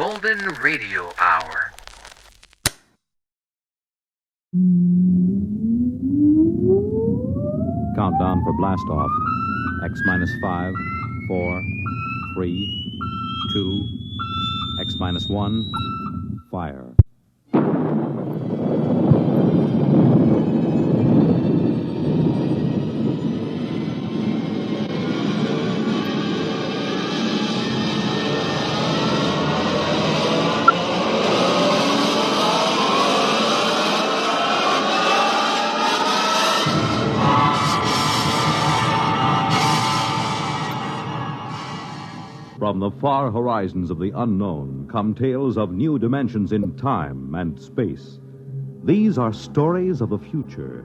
Golden Radio Hour. Countdown for blast off. X minus 5, 4, 3, 2, X minus 1, fire. From the far horizons of the unknown come tales of new dimensions in time and space. These are stories of the future,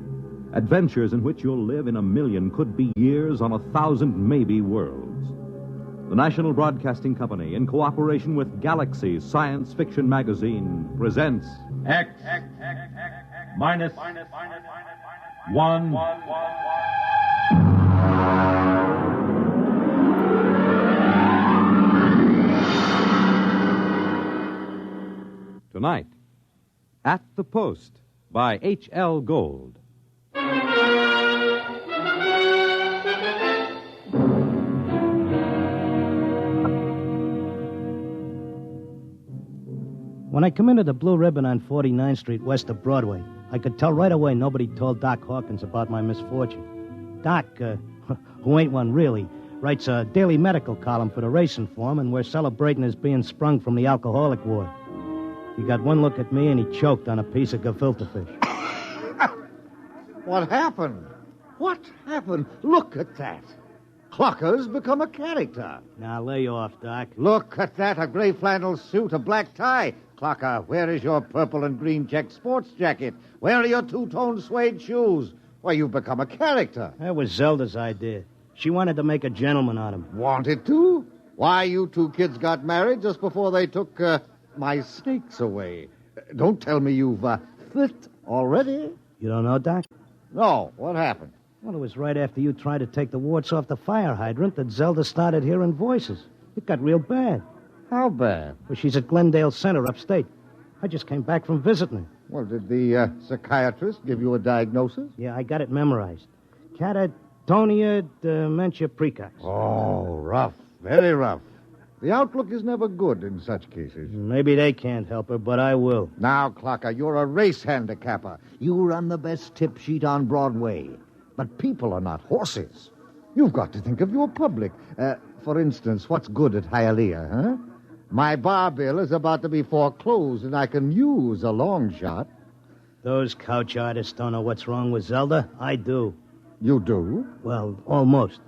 adventures in which you'll live in a million could-be years on 1,000 maybe worlds. The National Broadcasting Company, in cooperation with Galaxy Science Fiction Magazine, presents X minus 1. Tonight, At the Post by H.L. Gold. When I come into the Blue Ribbon on 49th Street west of Broadway, I could tell right away nobody told Doc Hawkins about my misfortune. Doc, who ain't one really, writes a daily medical column for the Racing Form, and we're celebrating his being sprung from the alcoholic ward. He got one look at me, and he choked on a piece of gefilte fish. What happened? What happened? Look at that. Clocker's become a character. Now, lay off, Doc. Look at that, a gray flannel suit, a black tie. Clocker, where is your purple and green check sports jacket? Where are your two-tone suede shoes? Why, you've become a character. That was Zelda's idea. She wanted to make a gentleman out of him. Wanted to? Why, you two kids got married just before they took my snakes away. Don't tell me you've flipped already. You don't know, Doc? No, what happened? Well, it was right after you tried to take the warts off the fire hydrant that Zelda started hearing voices. It got real bad. How bad? Well, she's at Glendale Center upstate. I just came back from visiting her. Well, did the psychiatrist give you a diagnosis? Yeah, I got it memorized. Catatonia dementia precox. Oh, rough. Very rough. The outlook is never good in such cases. Maybe they can't help her, but I will. Now, Clocker, you're a race handicapper. You run the best tip sheet on Broadway. But people are not horses. You've got to think of your public. For instance, what's good at Hialeah, huh? My bar bill is about to be foreclosed, and I can use a long shot. Those couch artists don't know what's wrong with Zelda. I do. You do? Well, almost.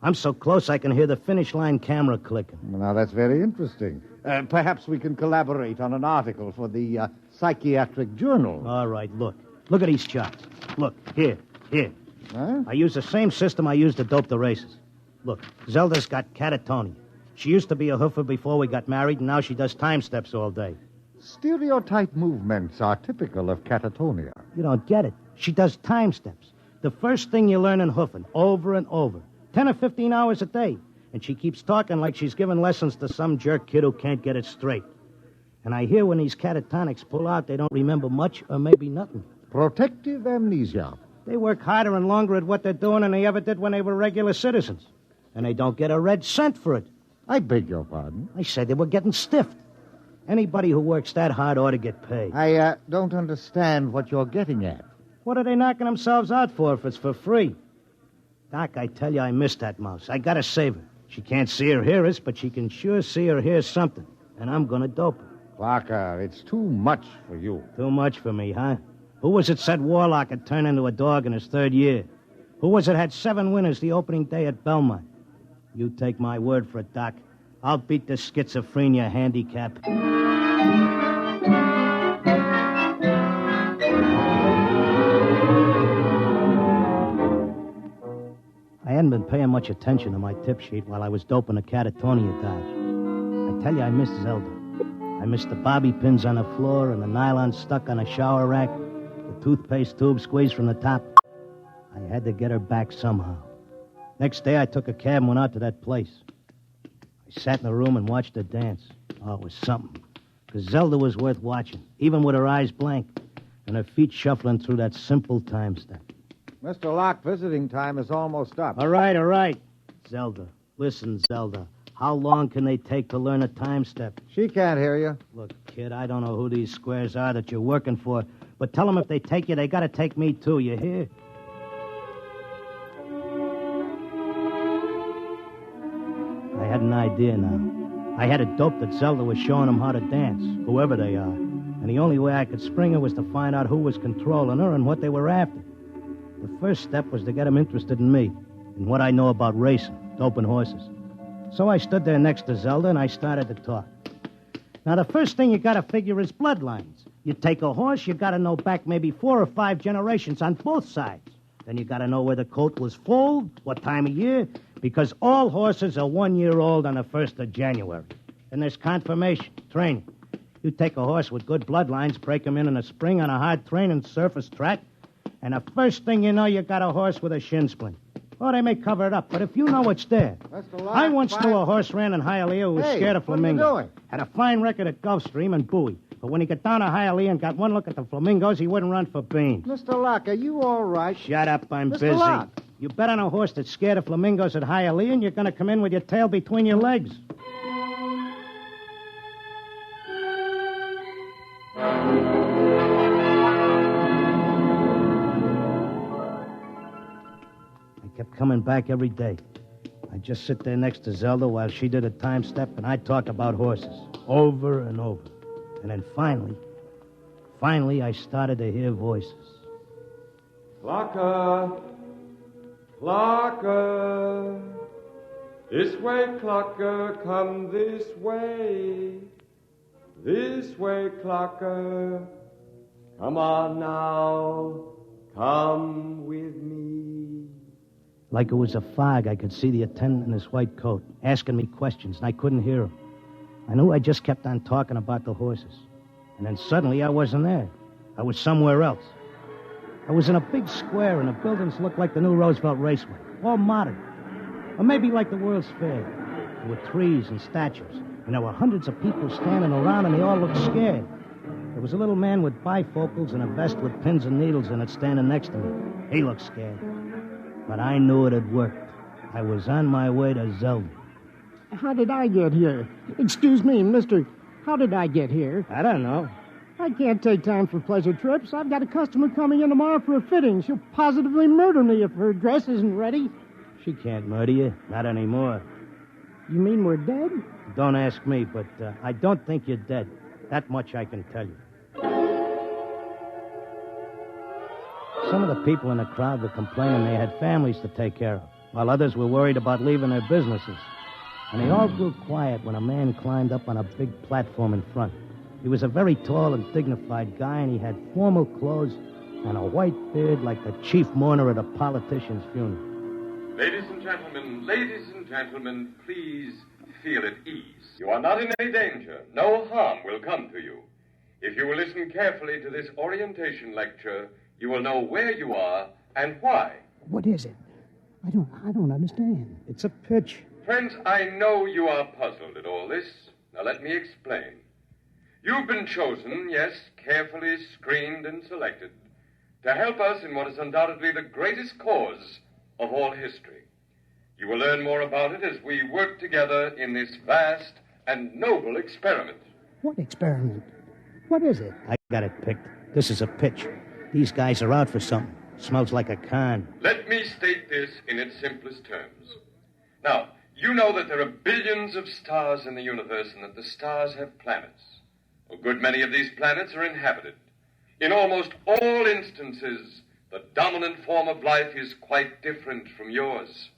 I'm so close I can hear the finish line camera clicking. Well, now, that's very interesting. Perhaps we can collaborate on an article for the Psychiatric Journal. All right, look. Look at these charts. Look, here. Huh? I use the same system I used to dope the races. Look, Zelda's got catatonia. She used to be a hoofer before we got married, and now she does time steps all day. Stereotype movements are typical of catatonia. You don't get it. She does time steps. The first thing you learn in hoofing, over and over. 10 or 15 hours a day. And she keeps talking like she's giving lessons to some jerk kid who can't get it straight. And I hear when these catatonics pull out, they don't remember much or maybe nothing. Protective amnesia. They work harder and longer at what they're doing than they ever did when they were regular citizens. And they don't get a red cent for it. I beg your pardon? I said they were getting stiffed. Anybody who works that hard ought to get paid. I don't understand what you're getting at. What are they knocking themselves out for if it's for free? Doc, I tell you, I miss that mouse. I gotta save her. She can't see or hear us, but she can sure see or hear something. And I'm gonna dope her. Clocker, it's too much for you. Too much for me, huh? Who was it said Warlock had turned into a dog in his third year? Who was it had 7 winners the opening day at Belmont? You take my word for it, Doc. I'll beat the schizophrenia handicap. I hadn't been paying much attention to my tip sheet while I was doping the catatonia dodge. I tell you, I miss Zelda. I miss the bobby pins on the floor and the nylon stuck on a shower rack, the toothpaste tube squeezed from the top. I had to get her back somehow. Next day, I took a cab and went out to that place. I sat in the room and watched her dance. Oh, it was something. Because Zelda was worth watching, even with her eyes blank and her feet shuffling through that simple time step. Mr. Locke, visiting time is almost up. All right. Zelda, listen, Zelda. How long can they take to learn a time step? She can't hear you. Look, kid, I don't know who these squares are that you're working for, but tell them if they take you, they got to take me, too. You hear? I had an idea now. I had it doped that Zelda was showing them how to dance, whoever they are. And the only way I could spring her was to find out who was controlling her and what they were after. The first step was to get them interested in me, in what I know about racing, doping horses. So I stood there next to Zelda, and I started to talk. Now, the first thing you got to figure is bloodlines. You take a horse, you got to know back maybe 4 or 5 generations on both sides. Then you got to know where the coat was full, what time of year, because all horses are 1 year old on the 1st of January. And there's confirmation, training. You take a horse with good bloodlines, break him in a spring on a hard training surface track, and the first thing you know, you got a horse with a shin splint. Or they may cover it up, but if you know it's there. Mr. Locke, I once knew a horse ran in Hialeah who was scared of flamingos. What are you doing? Had a fine record at Gulfstream and Bowie. But when he got down to Hialeah and got one look at the flamingos, he wouldn't run for beans. Mr. Locke, are you all right? Shut up, I'm Mr. busy. Locke. You bet on a horse that's scared of flamingos at Hialeah, and you're going to come in with your tail between your legs. I kept coming back every day. I'd just sit there next to Zelda while she did a time step, and I'd talk about horses over and over. And then finally, I started to hear voices. Clocker! Clocker! This way, Clocker, come this way. This way, Clocker. Come on now, come with me. Like it was a fog, I could see the attendant in his white coat asking me questions, and I couldn't hear him. I knew I just kept on talking about the horses. And then suddenly I wasn't there. I was somewhere else. I was in a big square, and the buildings looked like the new Roosevelt Raceway, all modern. Or maybe like the World's Fair. There were trees and statues, and there were hundreds of people standing around, and they all looked scared. There was a little man with bifocals and a vest with pins and needles in it standing next to me. He looked scared. But I knew it had worked. I was on my way to Zelda. How did I get here? Excuse me, mister. How did I get here? I don't know. I can't take time for pleasure trips. I've got a customer coming in tomorrow for a fitting. She'll positively murder me if her dress isn't ready. She can't murder you. Not anymore. You mean we're dead? Don't ask me, but I don't think you're dead. That much I can tell you. Some of the people in the crowd were complaining they had families to take care of, while others were worried about leaving their businesses. And they all grew quiet when a man climbed up on a big platform in front. He was a very tall and dignified guy, and he had formal clothes and a white beard like the chief mourner at a politician's funeral. Ladies and gentlemen, please feel at ease. You are not in any danger. No harm will come to you. If you will listen carefully to this orientation lecture, you will know where you are and why. What is it? I don't understand. It's a pitch. Friends, I know you are puzzled at all this. Now let me explain. You've been chosen, yes, carefully screened and selected, to help us in what is undoubtedly the greatest cause of all history. You will learn more about it as we work together in this vast and noble experiment. What experiment? What is it? I got it picked. This is a pitch. These guys are out for something. Smells like a con. Let me state this in its simplest terms. Now, you know that there are billions of stars in the universe and that the stars have planets. A good many of these planets are inhabited. In almost all instances, the dominant form of life is quite different from yours.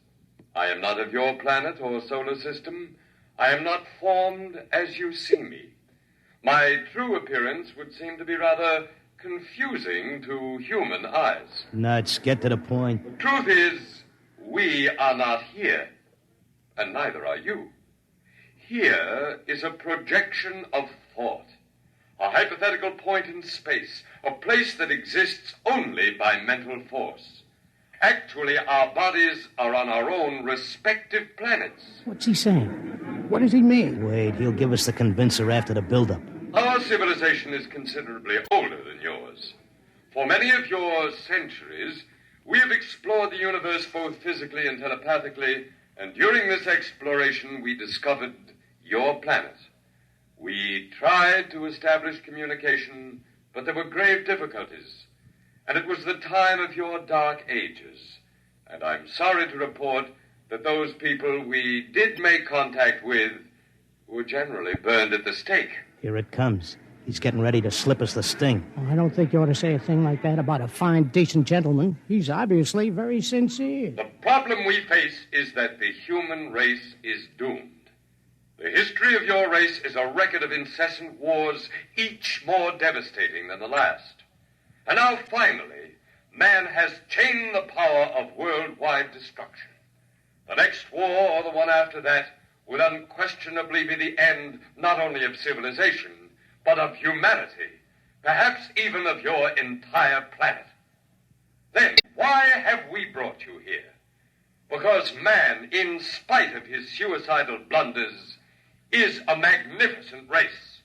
I am not of your planet or solar system. I am not formed as you see me. My true appearance would seem to be rather confusing to human eyes. Nuts, get to the point. The truth is, we are not here, and neither are you. Here is a projection of thought, a hypothetical point in space, a place that exists only by mental force. Actually, our bodies are on our own respective planets. What's he saying? What does he mean? Wait, he'll give us the convincer after the build-up. Our civilization is considerably older than yours. For many of your centuries, we have explored the universe both physically and telepathically, and during this exploration, we discovered your planet. We tried to establish communication, but there were grave difficulties. And it was the time of your dark ages. And I'm sorry to report that those people we did make contact with were generally burned at the stake. Here it comes. He's getting ready to slip us the sting. Oh, I don't think you ought to say a thing like that about a fine, decent gentleman. He's obviously very sincere. The problem we face is that the human race is doomed. The history of your race is a record of incessant wars, each more devastating than the last. And now, finally, man has chained the power of worldwide destruction. The next war, or the one after that, will unquestionably be the end not only of civilization, but of humanity, perhaps even of your entire planet. Then, why have we brought you here? Because man, in spite of his suicidal blunders, is a magnificent race.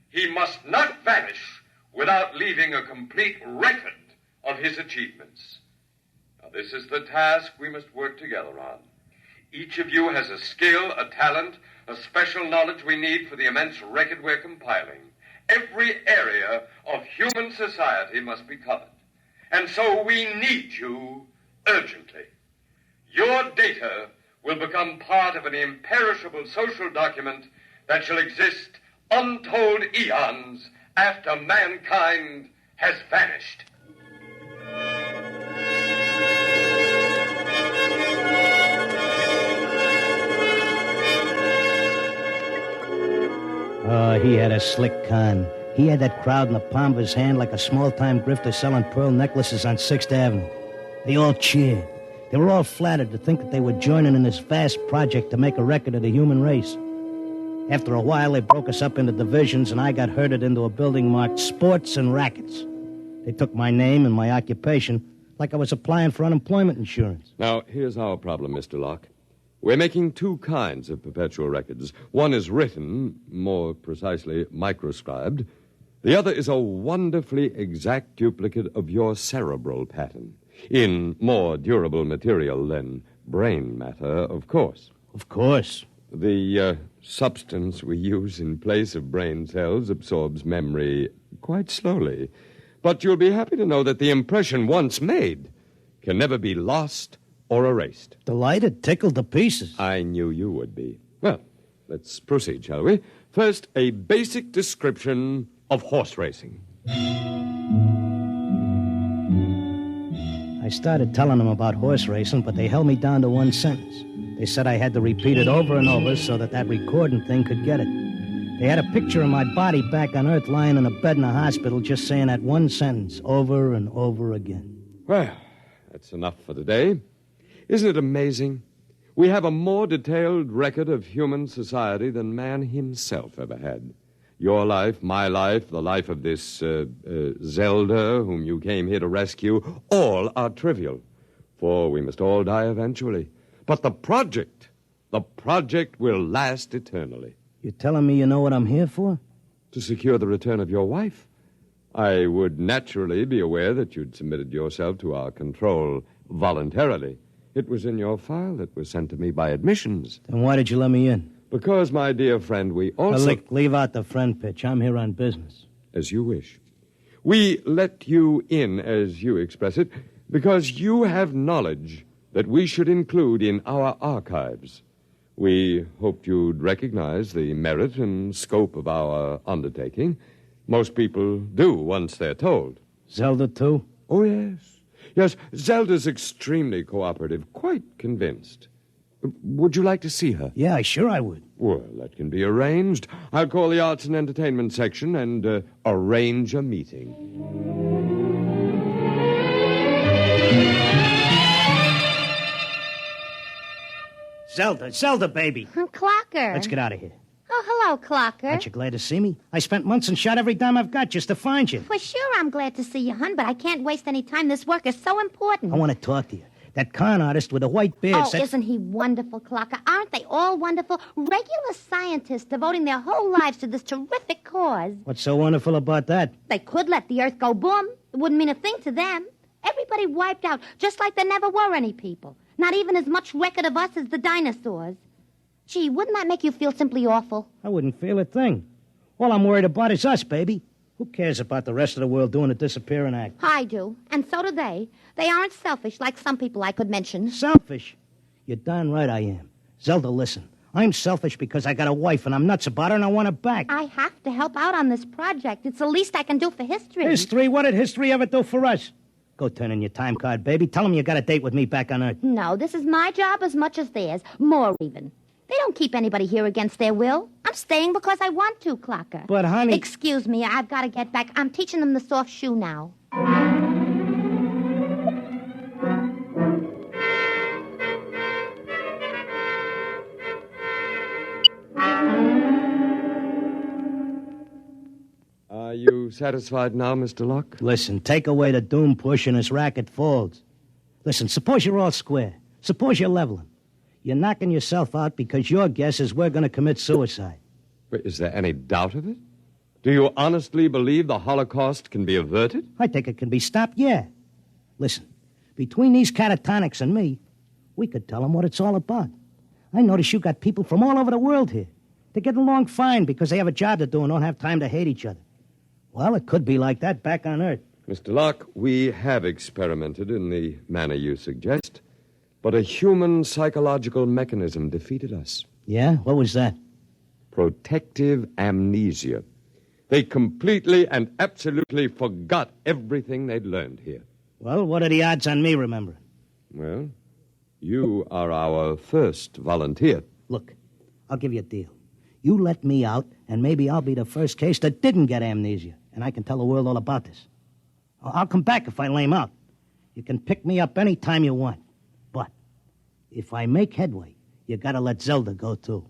He must not vanish without leaving a complete record of his achievements. Now, this is the task we must work together on. Each of you has a skill, a talent, a special knowledge we need for the immense record we're compiling. Every area of human society must be covered. And so we need you urgently. Your data will become part of an imperishable social document that shall exist untold eons after mankind has vanished. Oh, he had a slick con. He had that crowd in the palm of his hand like a small-time grifter selling pearl necklaces on 6th Avenue. They all cheered. They were all flattered to think that they were joining in this vast project to make a record of the human race. After a while, they broke us up into divisions, and I got herded into a building marked Sports and Rackets. They took my name and my occupation like I was applying for unemployment insurance. Now, here's our problem, Mr. Locke. We're making two kinds of perpetual records. One is written, more precisely, microscribed. The other is a wonderfully exact duplicate of your cerebral pattern, in more durable material than brain matter, of course. Of course. The substance we use in place of brain cells absorbs memory quite slowly. But you'll be happy to know that the impression once made can never be lost or erased. Delighted, tickled to pieces. I knew you would be. Well, let's proceed, shall we? First, a basic description of horse racing. I started telling them about horse racing, but they held me down to one sentence. They said I had to repeat it over and over so that recording thing could get it. They had a picture of my body back on Earth lying in a bed in a hospital just saying that one sentence over and over again. Well, that's enough for today. Isn't it amazing? We have a more detailed record of human society than man himself ever had. Your life, my life, the life of this Zelda, whom you came here to rescue, all are trivial, for we must all die eventually. But the project will last eternally. You telling me you know what I'm here for? To secure the return of your wife. I would naturally be aware that you'd submitted yourself to our control voluntarily. It was in your file that was sent to me by admissions. Then why did you let me in? Because, my dear friend, we also... Leave out the friend pitch. I'm here on business. As you wish. We let you in, as you express it, because you have knowledge that we should include in our archives. We hoped you'd recognize the merit and scope of our undertaking. Most people do once they're told. Zelda, too? Oh, yes. Yes, Zelda's extremely cooperative, quite convinced. Would you like to see her? Yeah, sure I would. Well, that can be arranged. I'll call the Arts and Entertainment section and arrange a meeting. Zelda, baby. Clocker. Let's get out of here. Oh, hello, Clocker. Aren't you glad to see me? I spent months and shot every dime I've got just to find you. For sure I'm glad to see you, hon, but I can't waste any time. This work is so important. I want to talk to you. That con artist with the white beard Oh, isn't he wonderful, Clocker? Aren't they all wonderful? Regular scientists devoting their whole lives to this terrific cause. What's so wonderful about that? They could let the Earth go boom. It wouldn't mean a thing to them. Everybody wiped out, just like there never were any people. Not even as much record of us as the dinosaurs. Gee, wouldn't that make you feel simply awful? I wouldn't feel a thing. All I'm worried about is us, baby. Who cares about the rest of the world doing a disappearing act? I do, and so do they. They aren't selfish like some people I could mention. Selfish? You're darn right I am. Zelda, listen. I'm selfish because I got a wife and I'm nuts about her and I want her back. I have to help out on this project. It's the least I can do for history. History? What did history ever do for us? Go turn in your time card, baby. Tell them you got a date with me back on Earth. No, this is my job as much as theirs. More even. They don't keep anybody here against their will. I'm staying because I want to, Clocker. But, honey... Excuse me, I've got to get back. I'm teaching them the soft shoe now. Are you satisfied now, Mr. Locke? Listen, take away the doom push and his racket falls. Listen, suppose you're all square. Suppose you're leveling. You're knocking yourself out because your guess is we're going to commit suicide. But is there any doubt of it? Do you honestly believe the Holocaust can be averted? I think it can be stopped, yeah. Listen, between these catatonics and me, we could tell them what it's all about. I notice you got people from all over the world here. They get along fine because they have a job to do and don't have time to hate each other. Well, it could be like that back on Earth. Mr. Locke, we have experimented in the manner you suggest. But a human psychological mechanism defeated us. Yeah? What was that? Protective amnesia. They completely and absolutely forgot everything they'd learned here. Well, what are the odds on me remembering? Well, you are our first volunteer. Look, I'll give you a deal. You let me out, and maybe I'll be the first case that didn't get amnesia, and I can tell the world all about this. I'll come back if I lame out. You can pick me up any time you want. But if I make headway, you gotta let Zelda go, too.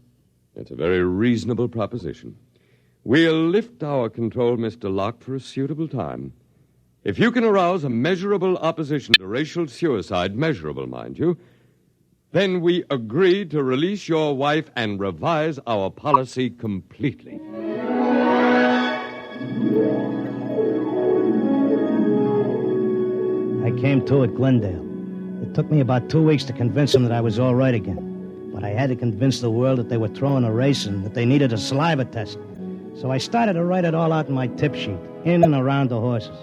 That's a very reasonable proposition. We'll lift our control, Mr. Locke, for a suitable time. If you can arouse a measurable opposition to racial suicide, measurable, mind you, then we agree to release your wife and revise our policy completely. I came to at Glendale. It took me about 2 weeks to convince them that I was all right again. But I had to convince the world that they were throwing a race and that they needed a saliva test. So I started to write it all out in my tip sheet, in and around the horses.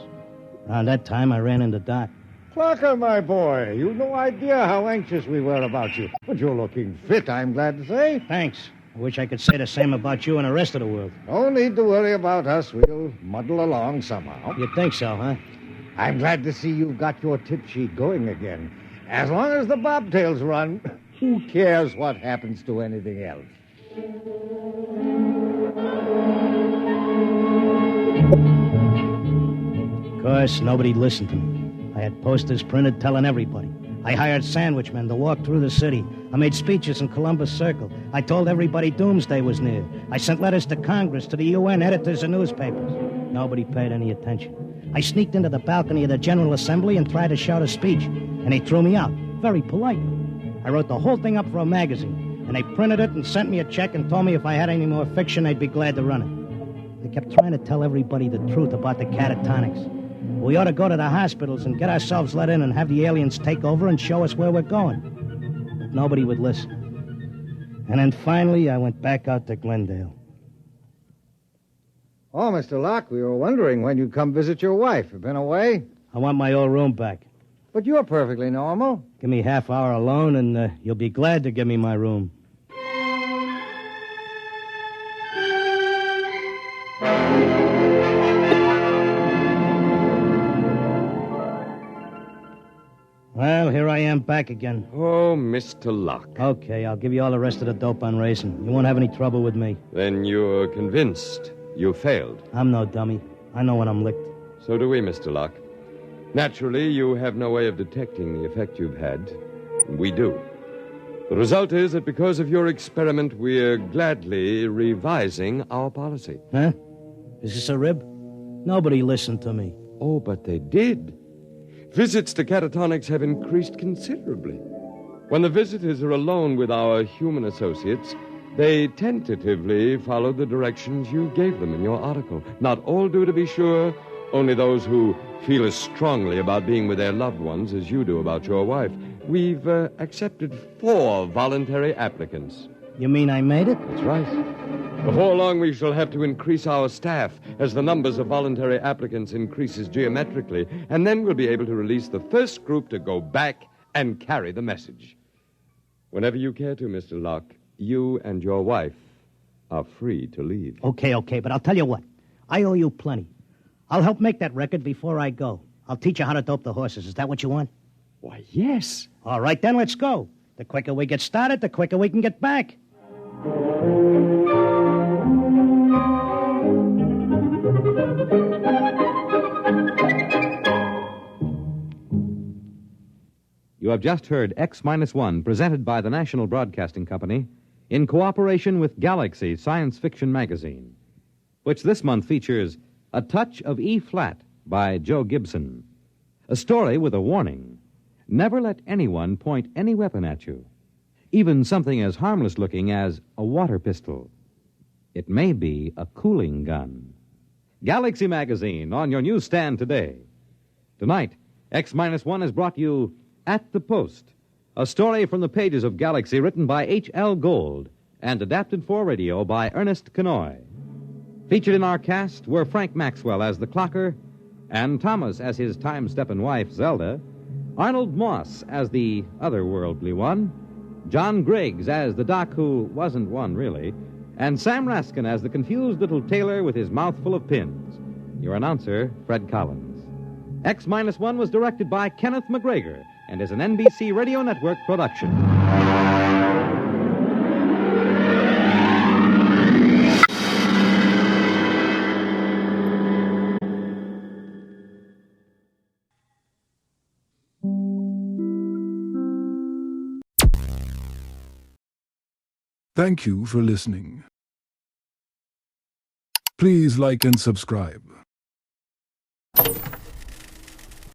Around that time, I ran into Doc. Clocker, my boy, you've no idea how anxious we were about you. But you're looking fit, I'm glad to say. Thanks. I wish I could say the same about you and the rest of the world. No need to worry about us. We'll muddle along somehow. You think so, huh? I'm glad to see you've got your tip sheet going again. As long as the bobtails run, who cares what happens to anything else? Of course, nobody listened to me. I had posters printed telling everybody. I hired sandwich men to walk through the city. I made speeches in Columbus Circle. I told everybody doomsday was near. I sent letters to Congress, to the UN, editors of newspapers. Nobody paid any attention. I sneaked into the balcony of the General Assembly and tried to shout a speech, and they threw me out, very politely. I wrote the whole thing up for a magazine, and they printed it and sent me a check and told me if I had any more fiction, they'd be glad to run it. They kept trying to tell everybody the truth about the catatonics. We ought to go to the hospitals and get ourselves let in and have the aliens take over and show us where we're going. But nobody would listen. And then finally, I went back out to Glendale. Oh, Mr. Locke, we were wondering when you'd come visit your wife. You been away? I want my old room back. But you're perfectly normal. Give me half hour alone, and you'll be glad to give me my room. Well, here I am back again. Oh, Mr. Locke. Okay, I'll give you all the rest of the dope on racing. You won't have any trouble with me. Then you're convinced you failed. I'm no dummy. I know when I'm licked. So do we, Mr. Locke. Naturally, you have no way of detecting the effect you've had. We do. The result is that because of your experiment, we're gladly revising our policy. Huh? Is this a rib? Nobody listened to me. Oh, but they did. Visits to Catatonics have increased considerably. When the visitors are alone with our human associates, they tentatively follow the directions you gave them in your article. Not all do, to be sure, only those who feel as strongly about being with their loved ones as you do about your wife. We've accepted 4 voluntary applicants. You mean I made it? That's right. Before long, we shall have to increase our staff as the numbers of voluntary applicants increases geometrically, and then we'll be able to release the first group to go back and carry the message. Whenever you care to, Mr. Locke, you and your wife are free to leave. Okay, but I'll tell you what. I owe you plenty. I'll help make that record before I go. I'll teach you how to dope the horses. Is that what you want? Why, yes. All right, then let's go. The quicker we get started, the quicker we can get back. You have just heard X-1, presented by the National Broadcasting Company in cooperation with Galaxy Science Fiction Magazine, which this month features A Touch of E-Flat by Joe Gibson, a story with a warning. Never let anyone point any weapon at you, even something as harmless-looking as a water pistol. It may be a cooling gun. Galaxy Magazine on your newsstand today. Tonight, X-1 has brought you At the Post, a story from the pages of Galaxy written by H.L. Gold and adapted for radio by Ernest Kenoy. Featured in our cast were Frank Maxwell as the clocker, Ann Thomas as his time-stepping wife, Zelda, Arnold Moss as the otherworldly one, John Griggs as the doc who wasn't one, really, and Sam Raskin as the confused little tailor with his mouth full of pins. Your announcer, Fred Collins. X-1 was directed by Kenneth McGregor and is an NBC Radio Network production. Thank you for listening. Please like and subscribe.